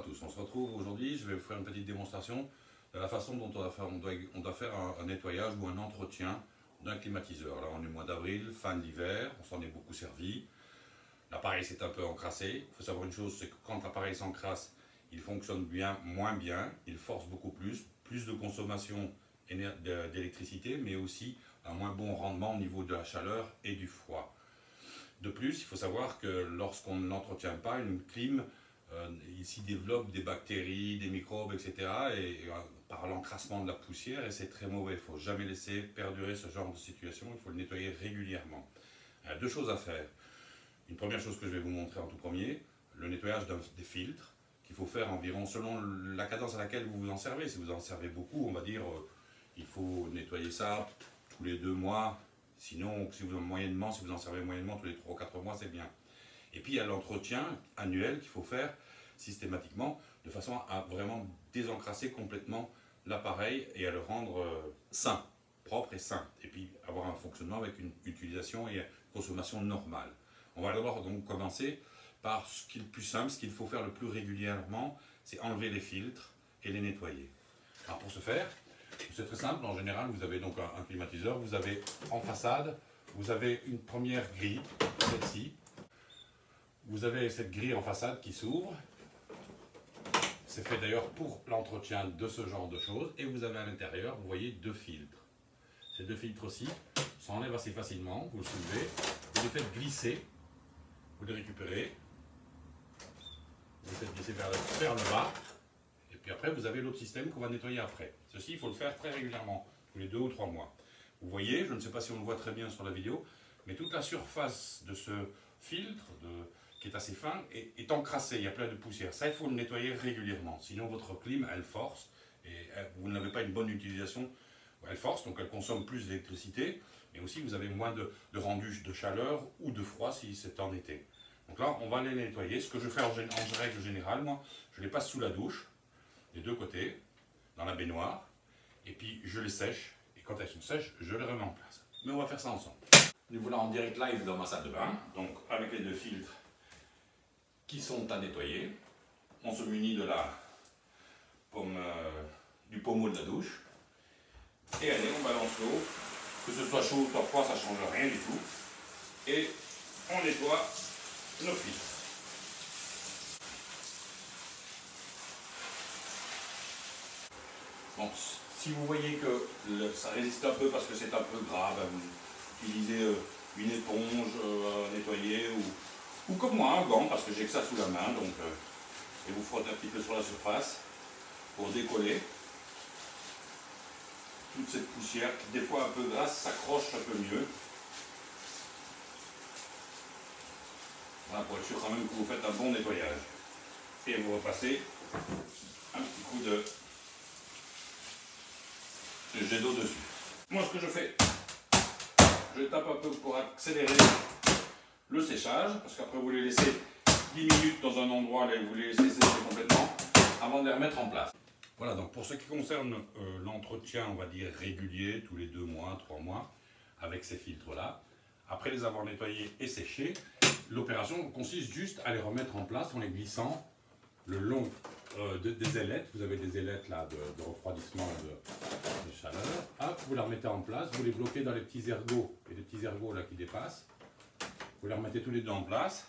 tous, on se retrouve aujourd'hui, je vais vous faire une petite démonstration de la façon dont on doit faire un nettoyage ou un entretien d'un climatiseur. Là on est au mois d'avril, fin de l'hiver, on s'en est beaucoup servi. L'appareil s'est un peu encrassé. Il faut savoir une chose, c'est que quand l'appareil s'encrasse, il fonctionne moins bien, il force beaucoup plus de consommation d'électricité, mais aussi un moins bon rendement au niveau de la chaleur et du froid. De plus, il faut savoir que lorsqu'on ne l'entretient pas, une clim, il s'y développe des bactéries, des microbes, etc. Par l'encrassement de la poussière, et c'est très mauvais. Il ne faut jamais laisser perdurer ce genre de situation, il faut le nettoyer régulièrement. Il y a deux choses à faire. Une première chose que je vais vous montrer en tout premier, le nettoyage des filtres, qu'il faut faire environ selon la cadence à laquelle vous vous en servez. Si vous en servez beaucoup, on va dire, il faut nettoyer ça tous les 2 mois. Sinon, si vous en servez moyennement tous les 3 ou 4 mois, c'est bien. Et puis il y a l'entretien annuel qu'il faut faire systématiquement, de façon à vraiment désencrasser complètement l'appareil et à le rendre sain, propre et sain. Et puis avoir un fonctionnement avec une utilisation et une consommation normale. On va d'abord donc commencer par ce qui est le plus simple, ce qu'il faut faire le plus régulièrement, c'est enlever les filtres et les nettoyer. Alors pour ce faire, c'est très simple, en général vous avez donc un climatiseur, vous avez en façade, vous avez une première grille, celle-ci. Vous avez cette grille en façade qui s'ouvre, c'est fait d'ailleurs pour l'entretien de ce genre de choses, et vous avez à l'intérieur, vous voyez 2 filtres. Ces 2 filtres-ci s'enlèvent assez facilement, vous le soulevez, vous les faites glisser, vous les récupérez, vous les faites glisser vers le bas, et puis après vous avez l'autre système qu'on va nettoyer après. Ceci, il faut le faire très régulièrement, tous les 2 ou 3 mois. Vous voyez, je ne sais pas si on le voit très bien sur la vidéo, mais toute la surface de ce filtre, qui est assez fin, est encrassée, il y a plein de poussière. Ça, il faut le nettoyer régulièrement, sinon votre clim, elle force, et vous n'avez pas une bonne utilisation. Elle force, donc elle consomme plus d'électricité, mais aussi vous avez moins de rendu de chaleur ou de froid si c'est en été. Donc là, on va les nettoyer. Ce que je fais en règle générale, moi, je les passe sous la douche, des 2 côtés, dans la baignoire, et puis je les sèche, et quand elles sont sèches, je les remets en place. Mais on va faire ça ensemble. Nous voilà en direct live dans ma salle de bain, donc avec les 2 filtres qui sont à nettoyer. On se munit de du pommeau de la douche, et allez, on balance l'eau, que ce soit chaud ou soit froid, ça ne change rien du tout, et on nettoie nos filtres. Bon, si vous voyez que ça résiste un peu parce que c'est un peu grave, vous utilisez une éponge à nettoyer ou comme moi, un gant, parce que j'ai que ça sous la main, donc, et vous frottez un petit peu sur la surface pour décoller toute cette poussière qui, des fois un peu grasse, s'accroche un peu mieux. Voilà, pour être sûr quand même que vous faites un bon nettoyage. Et vous repassez un petit coup de jet d'eau dessus. Moi, ce que je fais, je tape un peu pour accélérer le séchage, parce qu'après vous les laissez 10 minutes dans un endroit, là, vous les laissez sécher complètement avant de les remettre en place. Voilà, donc pour ce qui concerne l'entretien, on va dire régulier, tous les 2 mois, 3 mois, avec ces filtres-là, après les avoir nettoyés et séchés, l'opération consiste juste à les remettre en place en les glissant le long des ailettes. Vous avez des ailettes là de refroidissement de chaleur. Hop, vous la remettez en place, vous les bloquez dans les petits ergots, et les petits ergots là qui dépassent. Vous les remettez tous les 2 en place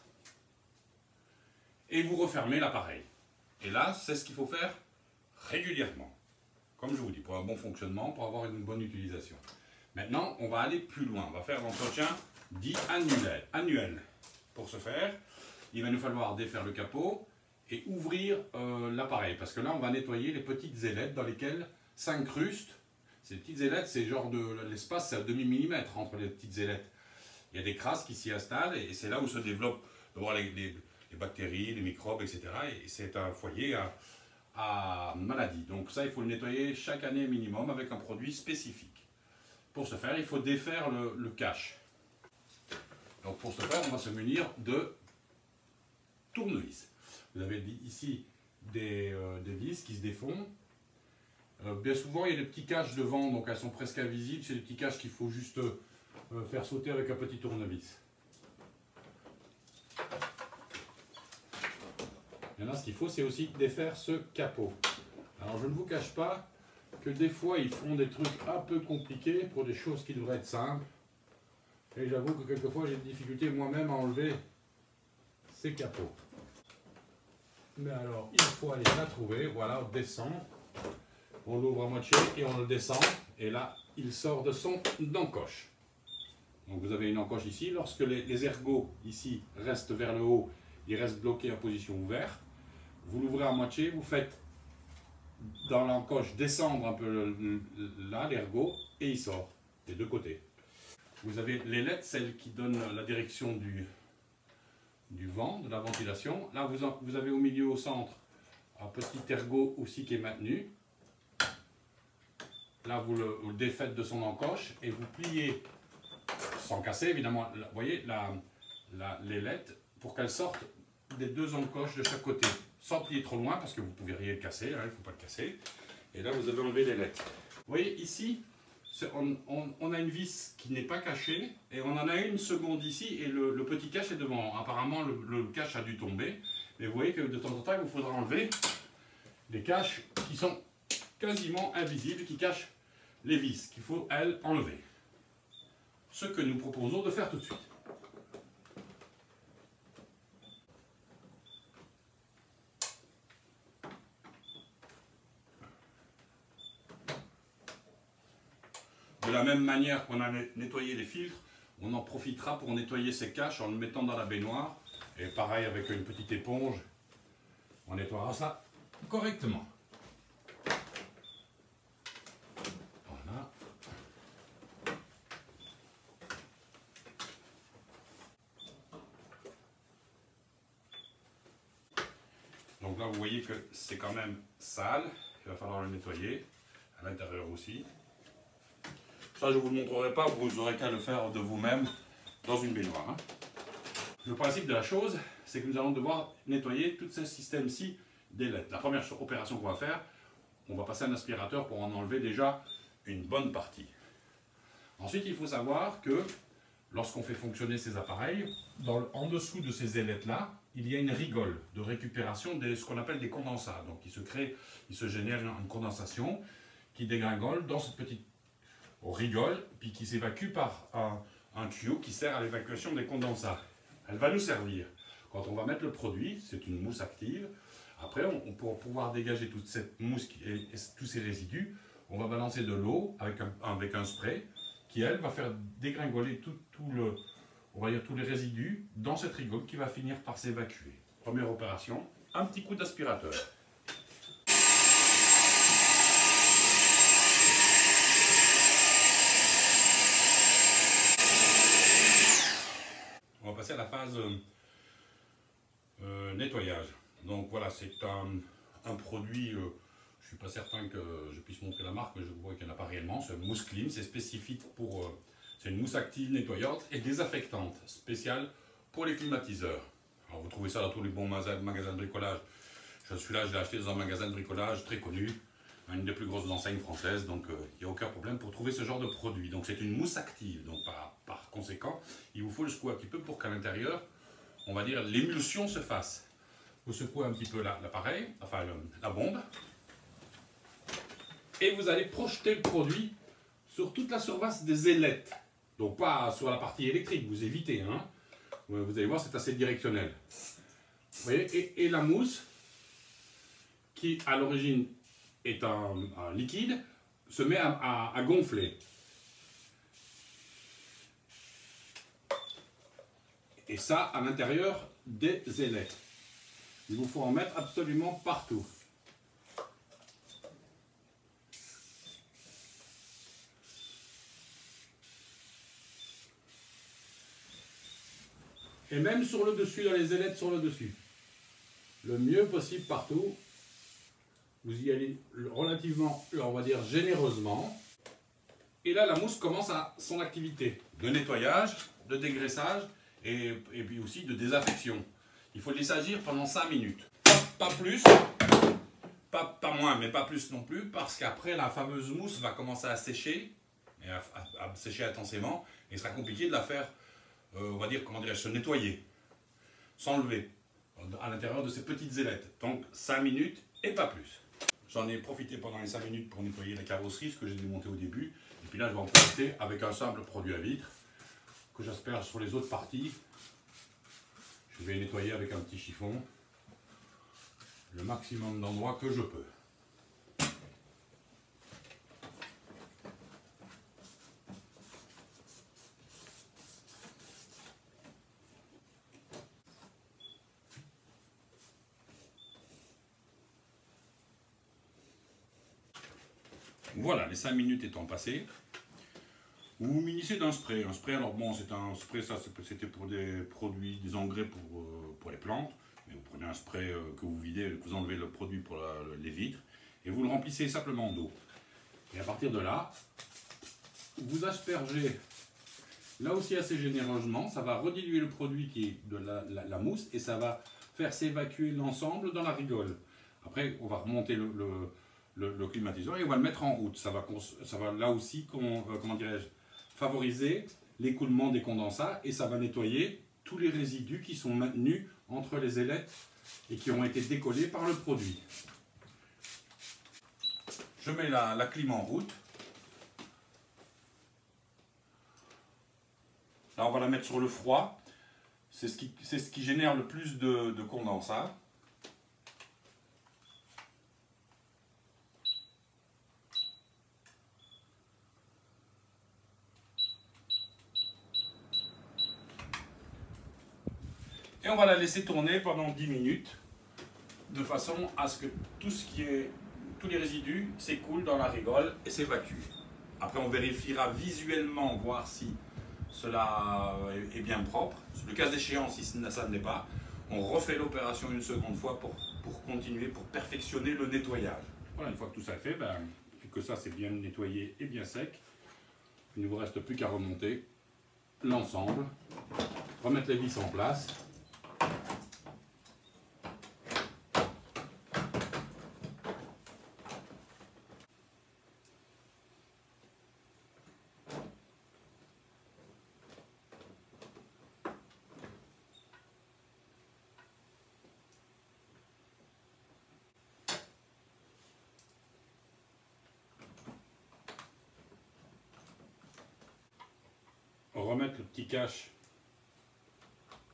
et vous refermez l'appareil. Et là, c'est ce qu'il faut faire régulièrement. Comme je vous dis, pour un bon fonctionnement, pour avoir une bonne utilisation. Maintenant, on va aller plus loin. On va faire l'entretien dit annuel. Pour ce faire, il va nous falloir défaire le capot et ouvrir l'appareil. Parce que là, on va nettoyer les petites ailettes dans lesquelles s'incrustent. Ces petites ailettes, c'est genre l'espace, c'est à demi millimètre entre les petites ailettes. Il y a des crasses qui s'y installent et c'est là où se développent les bactéries, les microbes, etc. Et c'est un foyer à maladie. Donc ça, il faut le nettoyer chaque année minimum avec un produit spécifique. Pour ce faire, il faut défaire le cache. Donc pour ce faire, on va se munir de tournevis. Vous avez ici des vis qui se défont. Bien souvent, il y a des petits caches devant, donc elles sont presque invisibles. C'est des petits caches qu'il faut juste faire sauter avec un petit tournevis. Maintenant, ce qu'il faut, c'est aussi défaire ce capot. Alors, je ne vous cache pas que des fois, ils font des trucs un peu compliqués pour des choses qui devraient être simples. Et j'avoue que quelquefois, j'ai des difficultés moi-même à enlever ces capots. Mais alors, il faut aller la trouver. Voilà, on descend. On l'ouvre à moitié et on le descend. Et là, il sort de son encoche. Donc, vous avez une encoche ici. Lorsque les ergots, ici, restent vers le haut, ils restent bloqués en position ouverte. Vous l'ouvrez à moitié, vous faites dans l'encoche descendre un peu là, l'ergot, et il sort des deux côtés. Vous avez l'ailette, celle qui donne la direction du vent, de la ventilation. Là, vous avez au milieu, au centre, un petit ergot aussi qui est maintenu. Là, vous le défaites de son encoche et vous pliez, sans casser évidemment, vous voyez, l'ailette, pour qu'elle sorte des deux encoches de chaque côté, sans plier trop loin, parce que vous pourriez le casser, hein, il ne faut pas le casser. Et là, vous avez enlevé l'ailette. Vous voyez, ici, on a une vis qui n'est pas cachée, et on en a une seconde ici, et le petit cache est devant. Apparemment, le cache a dû tomber, mais vous voyez que de temps en temps, il vous faudra enlever des caches qui sont quasiment invisibles, qui cachent les vis, qu'il faut, elles, enlever. Ce que nous proposons de faire tout de suite. De la même manière qu'on a nettoyé les filtres, on en profitera pour nettoyer ces caches en le mettant dans la baignoire. Et pareil avec une petite éponge, on nettoiera ça correctement. Voilà. Donc là, vous voyez que c'est quand même sale, il va falloir le nettoyer, à l'intérieur aussi. Ça, je ne vous le montrerai pas, vous aurez qu'à le faire de vous-même dans une baignoire. Hein. Le principe de la chose, c'est que nous allons devoir nettoyer tout ce système-ci d'ailettes. La première opération qu'on va faire, on va passer un aspirateur pour en enlever déjà une bonne partie. Ensuite, il faut savoir que lorsqu'on fait fonctionner ces appareils, en dessous de ces ailettes-là, il y a une rigole de récupération de ce qu'on appelle des condensats. Donc, il se génère une condensation qui dégringole dans cette petite rigole, puis qui s'évacue par un tuyau qui sert à l'évacuation des condensats. Elle va nous servir. Quand on va mettre le produit, c'est une mousse active. Après, pour pouvoir dégager toute cette mousse et tous ces résidus, on va balancer de l'eau avec un spray qui, elle, va faire dégringoler on va dire tous les résidus dans cette rigole qui va finir par s'évacuer. Première opération, un petit coup d'aspirateur. On va passer à la phase nettoyage. Donc voilà, c'est un produit, je ne suis pas certain que je puisse montrer la marque, mais je vois qu'il n'y en a pas réellement. C'est Mousse Clean, c'est spécifique pour... c'est une mousse active nettoyante et désaffectante, spéciale pour les climatiseurs. Alors vous trouvez ça dans tous les bons magasins de bricolage. Celui-là, je l'ai acheté dans un magasin de bricolage très connu, une des plus grosses enseignes françaises, donc il n'y a aucun problème pour trouver ce genre de produit. Donc c'est une mousse active, donc par conséquent, il vous faut le secouer un petit peu pour qu'à l'intérieur, on va dire, l'émulsion se fasse. Vous secouez un petit peu l'appareil, enfin la bombe, et vous allez projeter le produit sur toute la surface des ailettes. Donc pas sur la partie électrique, vous évitez, hein. Vous allez voir, c'est assez directionnel. Vous voyez, et la mousse, qui à l'origine est un liquide, se met à gonfler. Et ça à l'intérieur des ailettes. Il vous faut en mettre absolument partout. Et même sur le dessus, dans les ailettes sur le dessus. Le mieux possible partout. Vous y allez relativement, on va dire généreusement. Et là, la mousse commence à son activité de nettoyage, de dégraissage et puis aussi de désaffection. Il faut laisser agir pendant 5 minutes. Pas plus, pas moins, mais pas plus non plus, parce qu'après, la fameuse mousse va commencer à sécher, et à sécher intensément, et il sera compliqué de la faire, on va dire, comment dirais-je, se nettoyer, s'enlever. à l'intérieur de ces petites ailettes. Donc 5 minutes et pas plus. J'en ai profité pendant les 5 minutes pour nettoyer la carrosserie, ce que j'ai démonté au début. Et puis là, je vais en profiter avec un simple produit à vitre que j'asperge sur les autres parties. Je vais nettoyer avec un petit chiffon le maximum d'endroits que je peux. Voilà, les 5 minutes étant passées, vous vous munissez d'un spray. Un spray, alors bon, c'est un spray, ça c'était pour des produits, des engrais pour les plantes. Mais vous prenez un spray que vous videz, vous enlevez le produit pour les vitres et vous le remplissez simplement d'eau. Et à partir de là, vous aspergez là aussi assez généreusement. Ça va rediluer le produit qui est de la mousse et ça va faire s'évacuer l'ensemble dans la rigole. Après, on va remonter le climatiseur et on va le mettre en route. Ça va là aussi, comment dirais-je, favoriser l'écoulement des condensats et ça va nettoyer tous les résidus qui sont maintenus entre les ailettes et qui ont été décollés par le produit. Je mets la clim en route. Là, on va la mettre sur le froid. C'est ce qui génère le plus de condensat. Et on va la laisser tourner pendant 10 minutes de façon à ce que tous les résidus s'écoulent dans la rigole et s'évacuent. Après, on vérifiera visuellement, voir si cela est bien propre. Le cas échéant, si ça ne l'est pas, on refait l'opération une seconde fois pour continuer, pour perfectionner le nettoyage. Voilà, une fois que tout ça est fait, et que ça c'est bien nettoyé et bien sec, il ne vous reste plus qu'à remonter l'ensemble, remettre les vis en place. Remettre le petit cache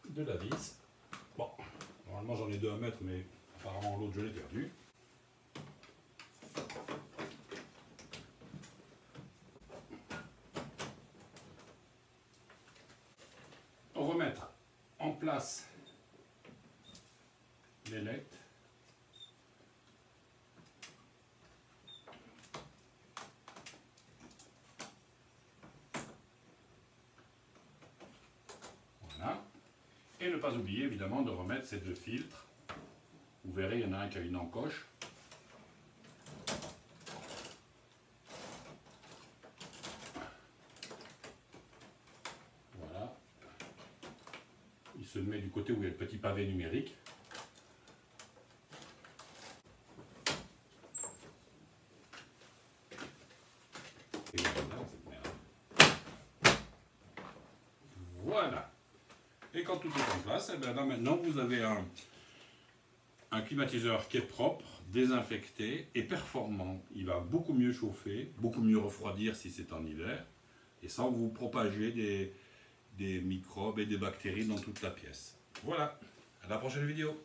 de la vis. Bon, normalement j'en ai 2 à mettre, mais apparemment l'autre je l'ai perdu. Remettre en place l'ailette. Et ne pas oublier évidemment de remettre ces 2 filtres. Vous verrez, il y en a un qui a une encoche. Voilà. Il se met du côté où il y a le petit pavé numérique. Et voilà. Et quand tout est en place, et bien là maintenant vous avez un climatiseur qui est propre, désinfecté et performant. Il va beaucoup mieux chauffer, beaucoup mieux refroidir si c'est en hiver, et sans vous propager des microbes et des bactéries dans toute la pièce. Voilà, à la prochaine vidéo.